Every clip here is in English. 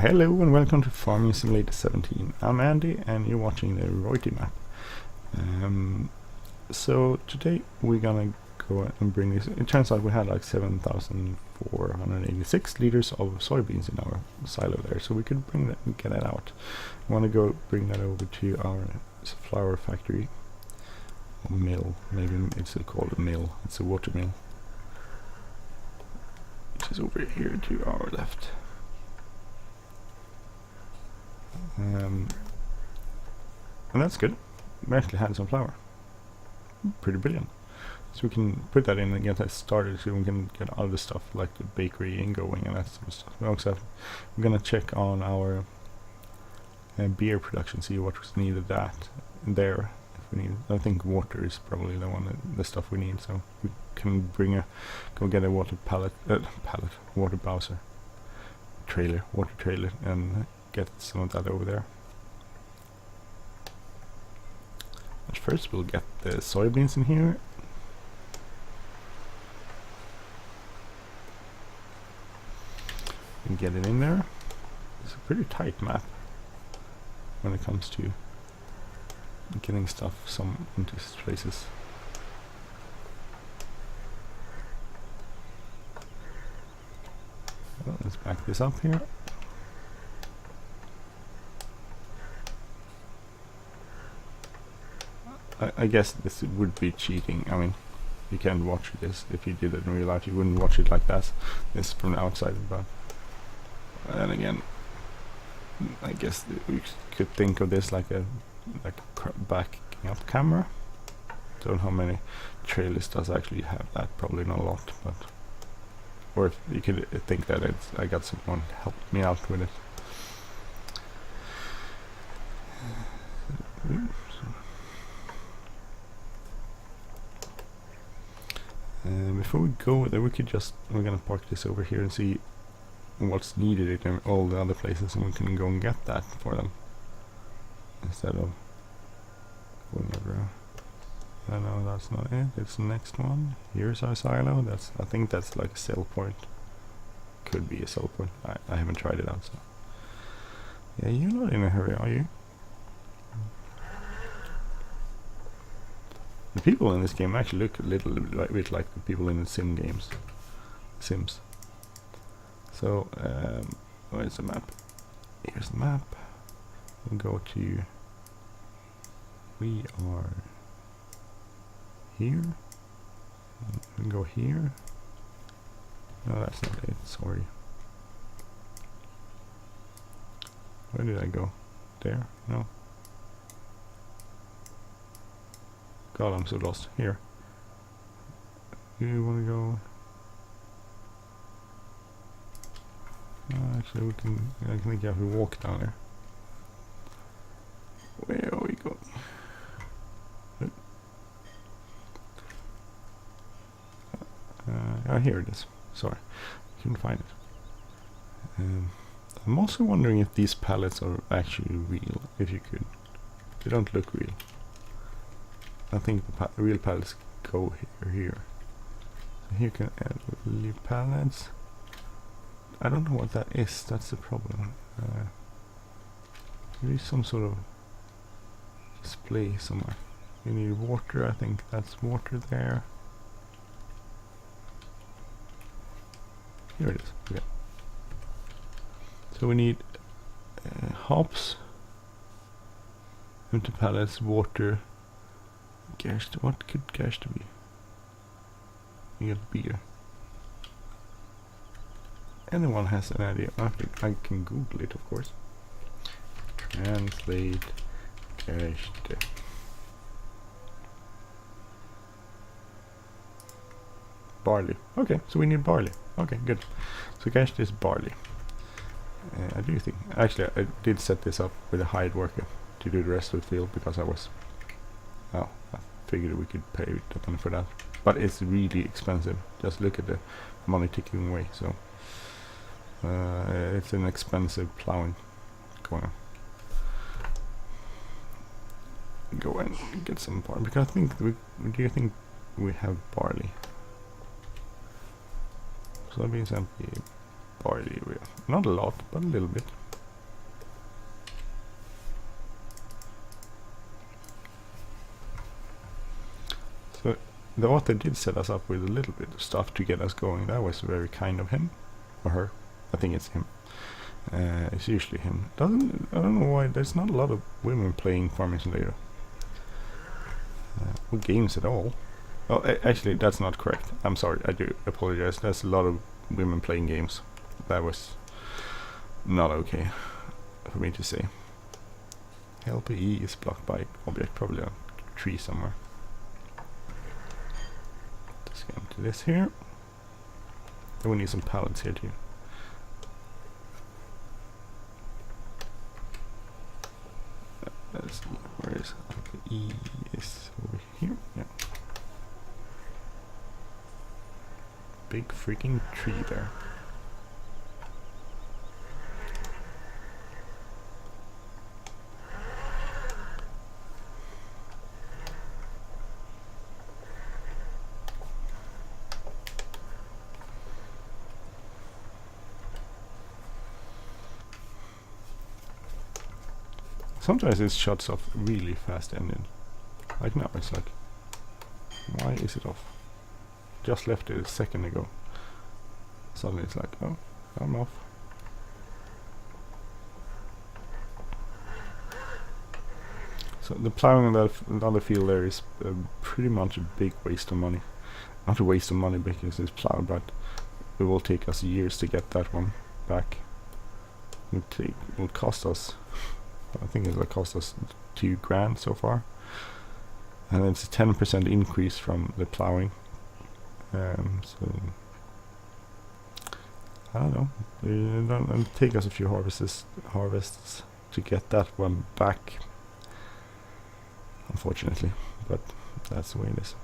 Hello and welcome to Farming Simulator 17. I'm Andy and you're watching the Reute map. So today we're gonna go and bring this. It turns out we had like 7,486 liters of soybeans in our silo there, so we could bring that and get that out. We want to go bring that over to our flour factory or mill. Maybe it's called a mill. It's a water mill, which is over here to our left. And that's good. We actually had some flour. Pretty brilliant. So we can put that in and get that started, so we can get other stuff like the bakery and going and that sort of stuff. We also have, we're gonna check on our beer production, see what's needed that there. If we need, I think water is probably the stuff we need. So we can bring go get a water water bowser water trailer, and get some of that over there. But first we'll get the soybeans in here. And get it in there. It's a pretty tight map when it comes to getting stuff into places. Well, let's back this up here. I guess this would be cheating. I mean, you can't watch this. If you did it in real life, you wouldn't watch it like that. This from the outside, but and again, I guess we could think of this like a backing up camera. Don't know how many trailers does actually have that. Probably not a lot, but or if you could think that I got someone help me out with it. Before we go there, we're gonna park this over here and see what's needed in all the other places, and we can go and get that for them instead of going over. No, that's not it. It's the next one. Here's our silo. I think that's like a sell point. Could be a sell point. I haven't tried it out. So yeah, you're not in a hurry, are you? The people in this game actually look a little bit like the people in the Sims. So, where's the map? Here's the map. We'll go to... We are here. We'll go here. No, that's not it. Sorry. Where did I go? There? No. God, I'm so lost. Here. You want to go? Actually, I think you have to walk down there. Where are we going? Here it is. Sorry, I couldn't find it. I'm also wondering if these pallets are actually real. If you could, they don't look real. I think the real pallets go here. So here you can add leave pallets. I don't know what that is. That's the problem. There is some sort of display somewhere. You need water. I think that's water there. Here it is. Okay. So we need hops, empty pallets, water. What could Gerst be? You get beer. Anyone has an idea? I can Google it, of course. Translate Gerst. Barley. Okay, so we need barley. Okay, good. So Gerst is barley. I do think. Actually, I did set this up with a hired worker to do the rest of the field because I was. Oh, I figured we could pay the money for that, but it's really expensive. Just look at the money ticking away. So it's an expensive plowing going on. Go and get some barley because I think do you think we have barley? Soybeans and barley, not a lot, but a little bit. the author did set us up with a little bit of stuff to get us going. That was very kind of him. Or her. I think it's him. It's usually him. I don't know why there's not a lot of women playing Farming Simulator. Or games at all. Oh, actually, that's not correct. I'm sorry, I do apologize. There's a lot of women playing games. That was not okay for me to say. LPE is blocked by object, probably a tree somewhere. Let's get into this here. Then we need some pallets here too. Let's see, where is LPE? Is over here. Yeah. Big freaking tree there. Sometimes it shuts off really fast engine. Like now, it's like, why is it off? Just left it a second ago. Suddenly it's like, oh, I'm off. So the plowing on that other field there is pretty much a big waste of money. Not a waste of money because it's plowed, but it will take us years to get that one back. It will cost us, I think it will cost us 2 grand so far. And it's a 10% increase from the plowing. So I don't know. It'll take us a few harvests to get that one back, unfortunately. But that's the way it is.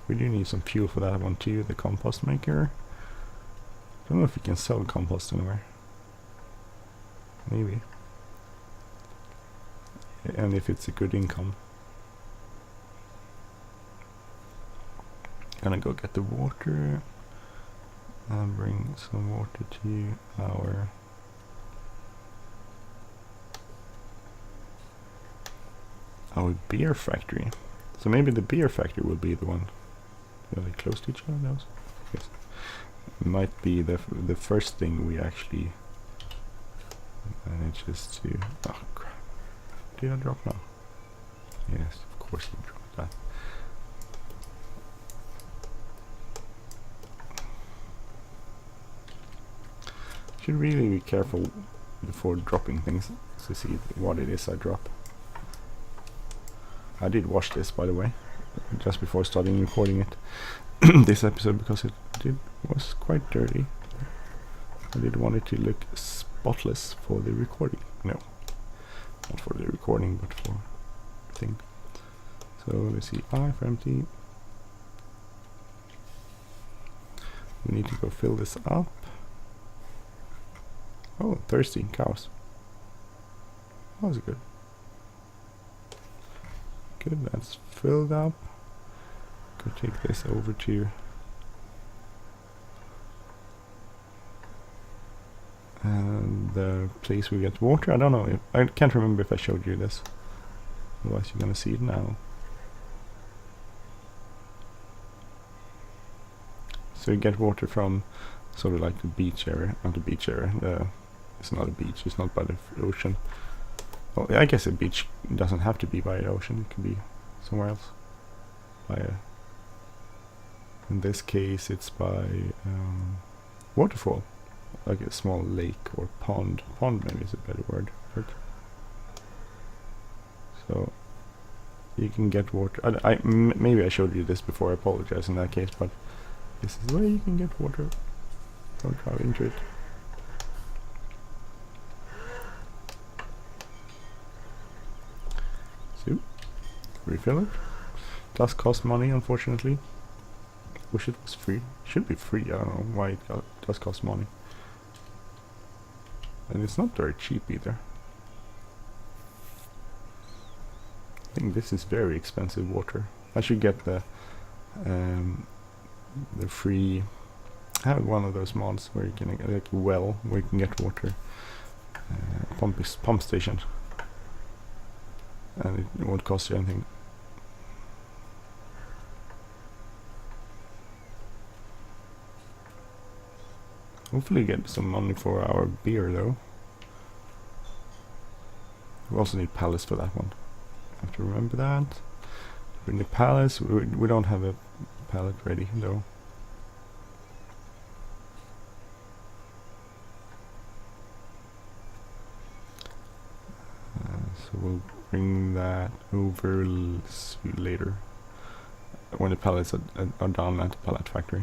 We do need some fuel for that one too. The compost maker. Don't know if we can sell compost anywhere. Maybe. And if it's a good income. Gonna go get the water and bring some water to our beer factory. So maybe the beer factory will be the one. Are they close to each other? Those? Yes. It might be the first thing we actually manages to. Oh crap! Did I drop now? Yes, of course you dropped that. Should really be careful before dropping things to see what it is I drop. I did wash this, by the way, just before starting recording it this episode, because it was quite dirty. I did want it to look spotless for the recording. No, not for the recording, but for the thing. So let's see, I for empty. We need to go fill this up. Oh, thirsty cows. That was good. Good, that's filled up. Go take this over to the place we get water. I don't know, I can't remember if I showed you this. Otherwise you're gonna see it now. So you get water from sort of like the beach area, not the beach area. It's not a beach, it's not by the ocean. Well, I guess a beach doesn't have to be by the ocean, it can be somewhere else. In this case it's by waterfall, like a small lake or pond. Pond maybe is a better word for it. So you can get water. Maybe I showed you this before, I apologize in that case, but this is where you can get water. Don't drive into it. So, refill it. Does cost money, unfortunately. Wish it was free. Should be free, I don't know why it does cost money. And it's not very cheap either. I think this is very expensive water. I should get the free. I have one of those mods where you can get like a well where you can get water. Pump station. And it won't cost you anything. Hopefully get some money for our beer though. We also need pallets for that one. I have to remember that. We need pallets. We don't have a pallet ready though. So we'll bring that over later when the pallets are done at the pallet factory.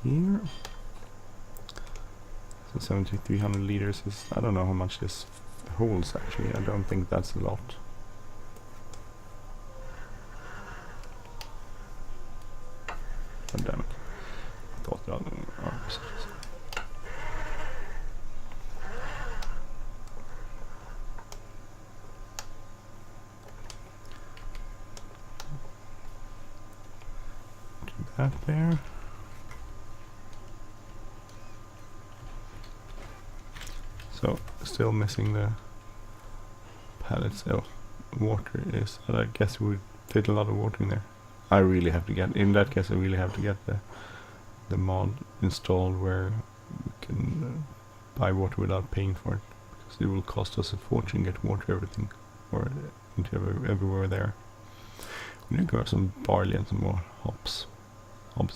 See here. So 7,300 liters is, I don't know how much this holds actually. I don't think that's a lot. Oh, damn it. I thought the other percentages. Do that there. So still missing the pallets. Oh, water is. I guess we did a lot of water in there. I really have to get. In that case, I really have to get the mod installed where we can buy water without paying for it, because it will cost us a fortune to get water everything or into everywhere there. We need to grab some barley and some more hops. In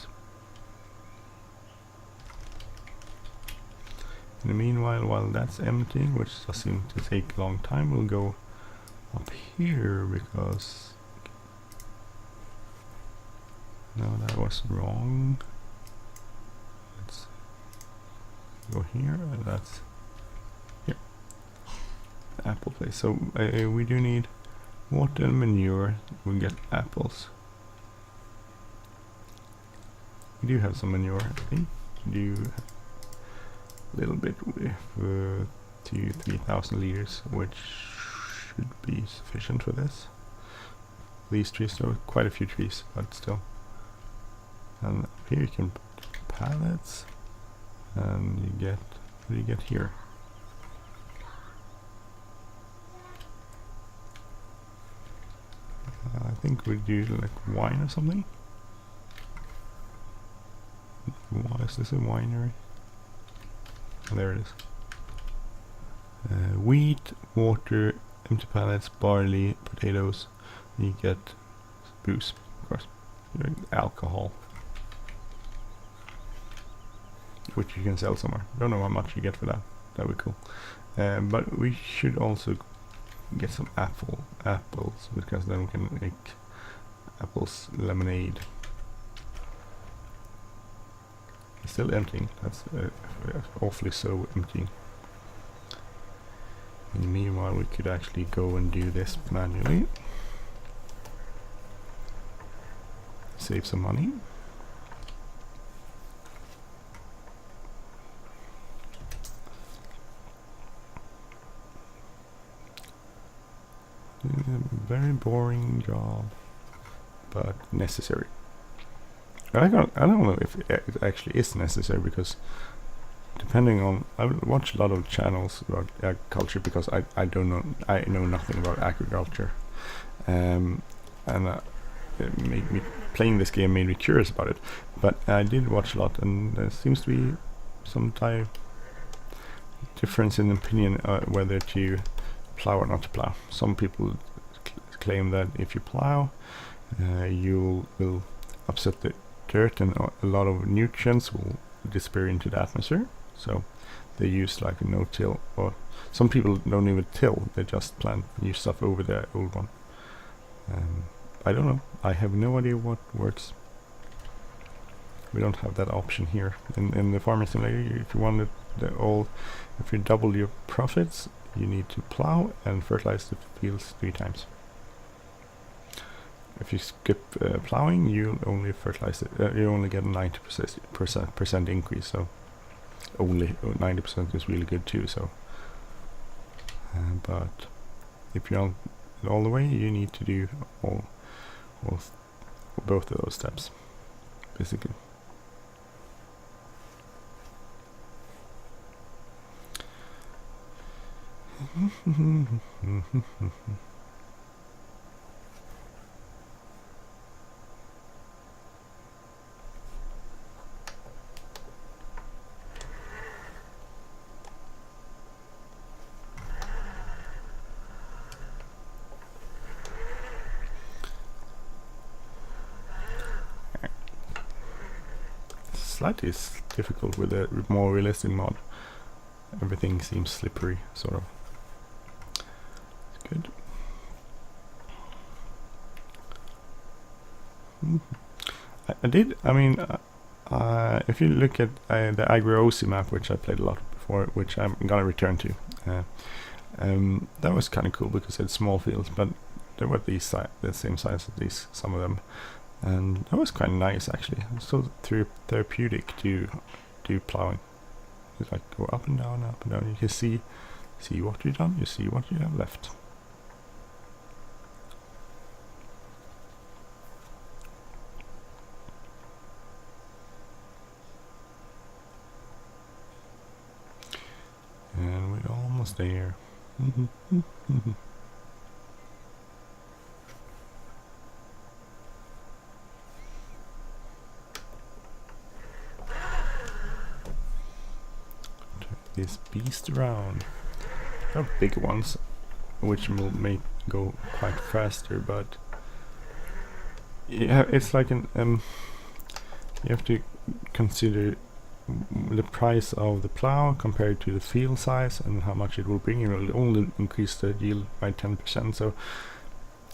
the meanwhile, while that's empty, which does seem to take a long time, we'll go up here because... No, that was wrong. Let's go here, and that's here. The apple place. So we do need water and manure. We'll get apples. We do have some manure, I think. We do have a little bit with 2,000-3,000 liters, which should be sufficient for this. These trees, there are quite a few trees, but still. And up here you can put pallets, and you get, what do you get here? I think we do like wine or something. Why is this a winery? Oh, there it is. Wheat, water, empty pallets, barley, potatoes. You get booze, of course. Alcohol, which you can sell somewhere. Don't know how much you get for that. That would be cool. But we should also get some apples, because then we can make apples lemonade. It's still emptying. That's awfully so empty. And meanwhile, we could actually go and do this manually. Save some money. Very boring job, but necessary. I don't know if it actually is necessary, because depending on, I watch a lot of channels about agriculture, because I know nothing about agriculture, and it made me, playing this game made me curious about it. But I did watch a lot, and there seems to be some difference in opinion whether to plow or not to plow. Some people claim that if you plow, you will upset the dirt, and a lot of nutrients will disappear into the atmosphere. So they use like a no-till, or some people don't even till, they just plant new stuff over the old one. I don't know, I have no idea what works. We don't have that option here in the farming simulator. If you want if you double your profits, you need to plow and fertilize the fields 3 times. If you skip plowing, you only fertilize it. You only get a 90% increase. So only 90% is really good too. So, but if you're all the way, you need to do both of those steps, basically. slightly difficult with a more realistic mod. Everything seems slippery, sort of. It's good. If you look at the Agriosi map, which I played a lot before, which I'm gonna return to, that was kind of cool because it's small fields, but they were the same size as these, some of them, and that was kind of nice actually. It's so therapeutic to do plowing. It's like go up and down, up and down. You can see what you've done, you see what you have left. And we're almost there. This beast around. There are bigger ones, which will make go quite faster, but yeah, it's like an you have to consider the price of the plow compared to the field size and how much it will bring. It will only increase the yield by 10%, so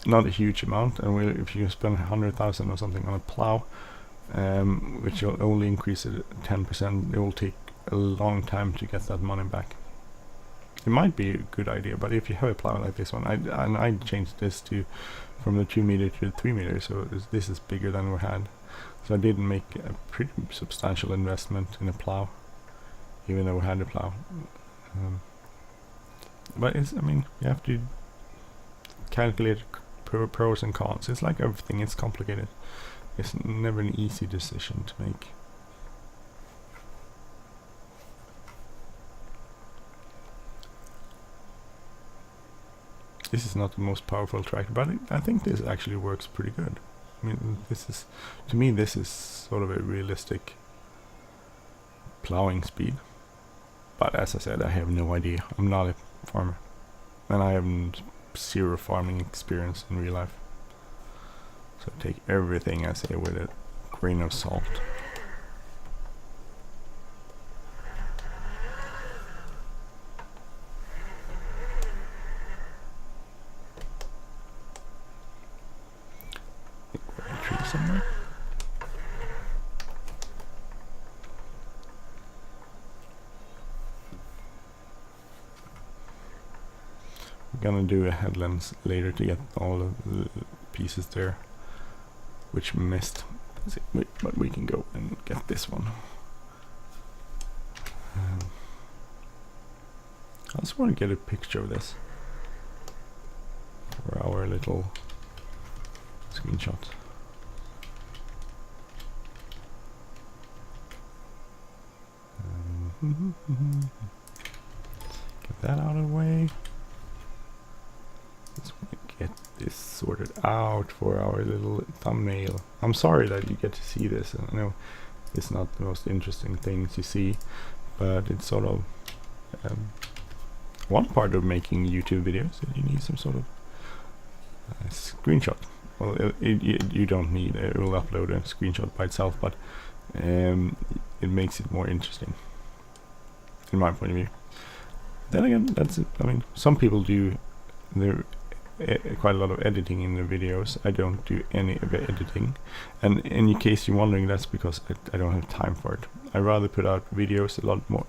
not a huge amount. And if you spend 100,000 or something on a plow, which will only increase it 10%, it will take a long time to get that money back. It might be a good idea, but if you have a plow like this one, I changed this from the 2 meter to the 3 meter, so this is bigger than we had. So I did make a pretty substantial investment in a plow, even though we had a plow. But you have to calculate pros and cons. It's like everything, it's complicated. It's never an easy decision to make. This is not the most powerful tractor, but I think this actually works pretty good. I mean, to me this is sort of a realistic plowing speed. But as I said, I have no idea. I'm not a farmer, and I have zero farming experience in real life. So take everything I say with a grain of salt. Somewhere. We're gonna do a headlands later to get all of the pieces there, which we missed. But we can go and get this one. I just want to get a picture of this for our little screenshot. Get that out of the way. Let's get this sorted out for our little thumbnail. I'm sorry that you get to see this. I know it's not the most interesting thing to see, but it's sort of one part of making YouTube videos. You need some sort of screenshot. Well, you don't need it. Will upload a screenshot by itself, but it makes it more interesting, in my point of view. Then again, that's it. I mean, some people do quite a lot of editing in their videos. I don't do any of the editing, and in case you're wondering, that's because I don't have time for it. I rather put out videos, a lot more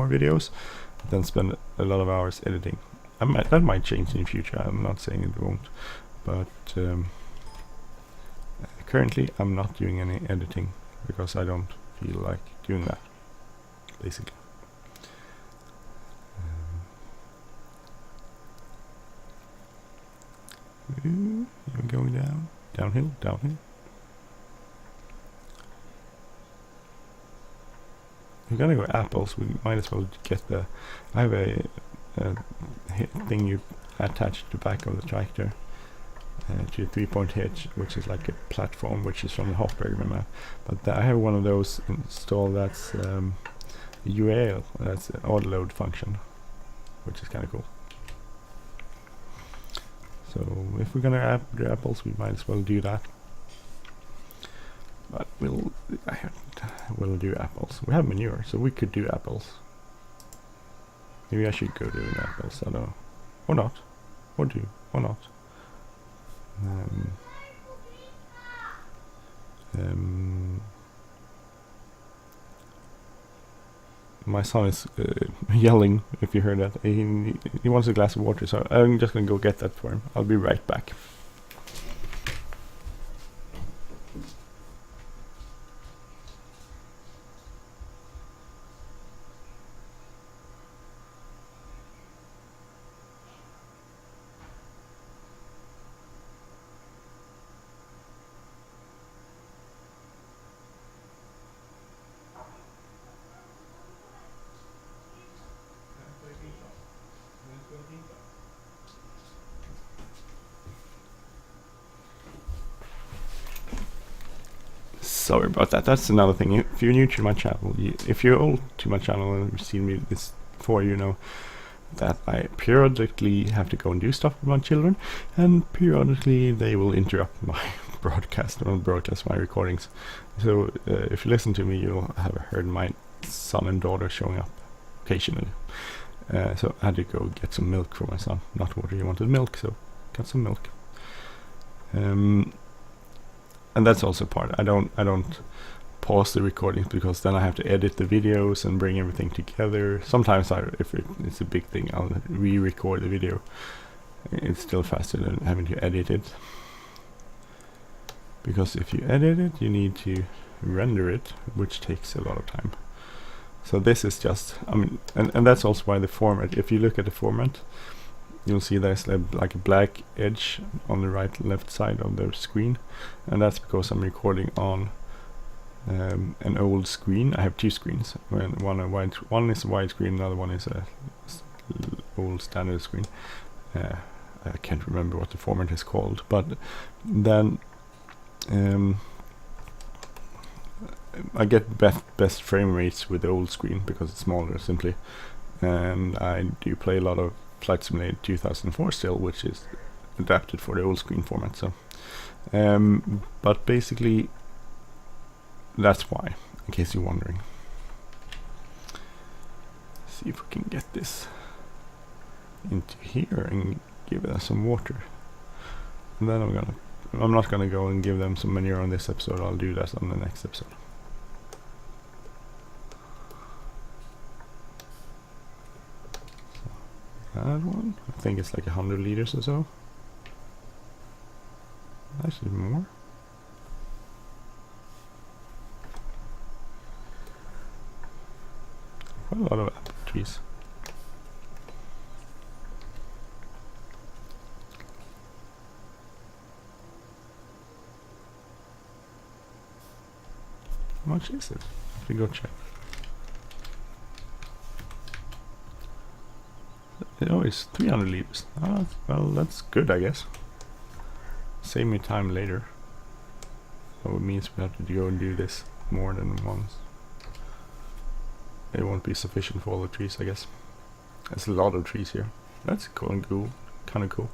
videos, than spend a lot of hours editing. That might change in the future. I'm not saying it won't, but currently I'm not doing any editing because I don't feel like doing that, basically. You're going downhill. We're gonna go apples. We might as well get the. I have a thing you attach to the back of the tractor to a 3-point hitch, which is like a platform, which is from the Hopper map. But I have one of those installed. That's UAL. That's the autoload function, which is kind of cool. So if we're gonna do apples, we might as well do that. But we'll do apples. We have manure, so we could do apples. Maybe I should go doing apples. I don't know, or not, or not. My son is yelling, if you heard that. He wants a glass of water, so I'm just gonna go get that for him. I'll be right back. Sorry about that. That's another thing. If you're new to my channel, if you're old to my channel and you've seen me this before, you know that I periodically have to go and do stuff with my children, and periodically they will interrupt my broadcast my recordings. So if you listen to me, you'll have heard my son and daughter showing up occasionally. So I had to go get some milk for my son. Not water, he wanted milk, so got some milk. And that's also part. I don't pause the recordings, because then I have to edit the videos and bring everything together. Sometimes if it's a big thing, I'll re-record the video. It's still faster than having to edit it, because if you edit it, you need to render it, which takes a lot of time. So this is just, I mean, and that's also why the format, if you look at the format, you'll see there's like a black edge on the right and left side of the screen, and that's because I'm recording on an old screen. I have two screens. One is a wide screen, another one is a old standard screen. I can't remember what the format is called, but then I get best frame rates with the old screen because it's smaller simply, and I do play a lot of Flight Simulator 2004 still, which is adapted for the old screen format. So but basically that's why, in case you're wondering. See if we can get this into here and give it some water, and then I'm not gonna go and give them some manure on this episode. I'll do that on the next episode. That one, I think it's like 100 liters or so. Actually more. Quite a lot of apple trees. How much is it? I have to go check. Oh, it's 300 liters. Ah, well, that's good, I guess. Save me time later. So it means we have to go and do this more than once. It won't be sufficient for all the trees, I guess. There's a lot of trees here. That's cool and cool. Kind of cool.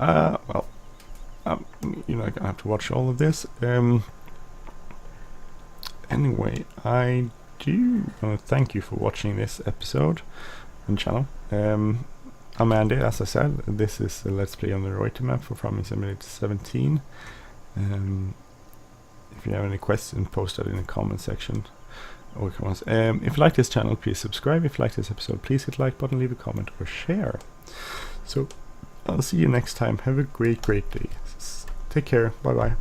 Well, you know, I have to watch all of this. Anyway, I do want to thank you for watching this episode and channel. I'm Andy, as I said. This is a Let's Play on the Reute map for Farming Simulator 17. If you have any questions, post that in the comment section. Or comments. If you like this channel, please subscribe. If you like this episode, please hit the like button, leave a comment, or share. So I'll see you next time. Have a great day. Take care. Bye bye.